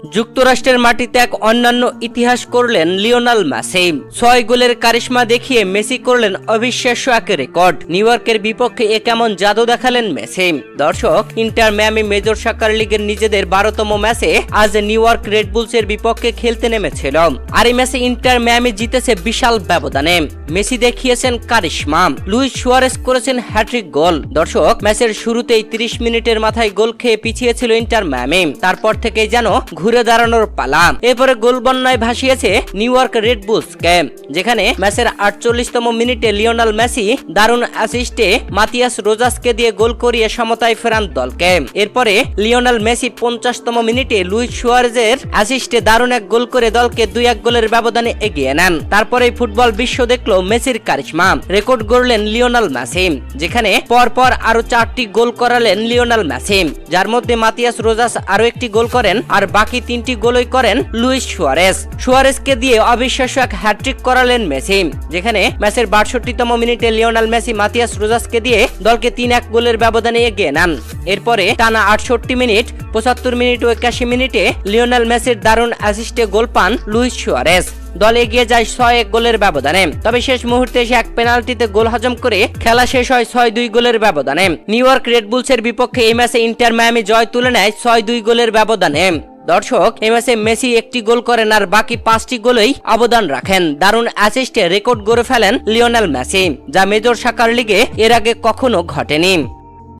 যুক্তরাষ্ট্রের মাটিতে এক অন্যান্য ইতিহাস করলেন লিওনেল মেসি। ৬ গোলের কারিশমা দেখিয়ে মেসি করলেন অবিশ্বাস্য এক রেকর্ড। নিউ ইয়র্কের বিপক্ষে এ কেমন জাদু দেখালেন মেসি। দর্শক, ইন্টার মিয়ামি মেজর সকার লিগের নিজেদের ১২তম ম্যাচে আজ নিউ ইয়র্ক রেড বুলসের বিপক্ষে খেলতে নেমেছিল। আর এই ম্যাচে ইন্টার মিয়ামি জিতেছে বিশাল ব্যবধানে। মেসি দেখিয়েছেন কারিশমা, লুইস সুয়ারেজ করেছেন হ্যাট্রিক গোল। দর্শক, ম্যাচের শুরুতেই ৩০ মিনিটের মাথায় গোল খেয়ে পিছিয়েছিল ইন্টার মিয়ামি। তারপর থেকেই যেন ঘুরে দাঁড়ানোর পালা। এরপরে গোল বন্যায় ভাসিয়েছে নিউ ইয়র্ক রেড বুলসকে, যেখানে ম্যাচের ৪৮তম মিনিটে লিওনেল মেসি দারুণ অ্যাসিস্টে মাতিয়াস রোজাসকে দিয়ে গোল করিয়ে সমতায় ফেরান দলকে। এরপরে লিওনেল মেসি ৫০তম মিনিটে লুইস সুয়ারেজের অ্যাসিস্টে দারুণ এক গোল করে দলকে ২-১ গোলের ব্যবধানে এগিয়ে নেন। তারপরেই ফুটবল বিশ্ব দেখল মেসির কারিশমা। রেকর্ড গড়লেন লিওনেল মেসি, যেখানে পরপর আরো ৪টি গোল করালেন লিওনেল মেসি, যার মধ্যে মাতিয়াস রোজাস আরো একটি গোল করেন আর বাকি ৩টি গোলই করেন লুইস সুয়ারেজ। সুয়ারেজকে দিয়ে অবিশ্বাস্য এক হ্যাট্রিক করালেন মেসি, যেখানে ম্যাচের ৬২তম মিনিটে লিওনেল মেসি মাতিয়াস রোজাসকে দিয়ে দলকে ৩-১ গোলের ব্যবধানে এগিয়ে নেন। এরপরে টানা ৬৮ মিনিট, ৭৫ মিনিট ও ৮১ মিনিটে লিওনেল মেসির দারুণ অ্যাসিস্টে গোল পান লুইস সুয়ারেজ। দল এগিয়ে যায় ৬-১ গোলের ব্যবধানে। তবে শেষ মুহূর্তে এসে এক পেনাল্টিতে গোল হজম করে খেলা শেষ হয় ৬-২ গোলের ব্যবধানে। নিউ ইয়র্ক রেড বুলসের বিপক্ষে এই ম্যাচে ইন্টার মিয়ামি জয় তুলে নেয় ৬-২ গোলের ব্যবধানে। দর্শক, এই ম্যাচে মেসি একটি গোল করেন আর বাকি ৫টি গোলেই অবদান রাখেন। দারুণ অ্যাসিস্টে রেকর্ড গড়ে ফেলেন লিওনেল মেসি, যা মেজর সকার লিগে এর আগে কখনো ঘটেনি।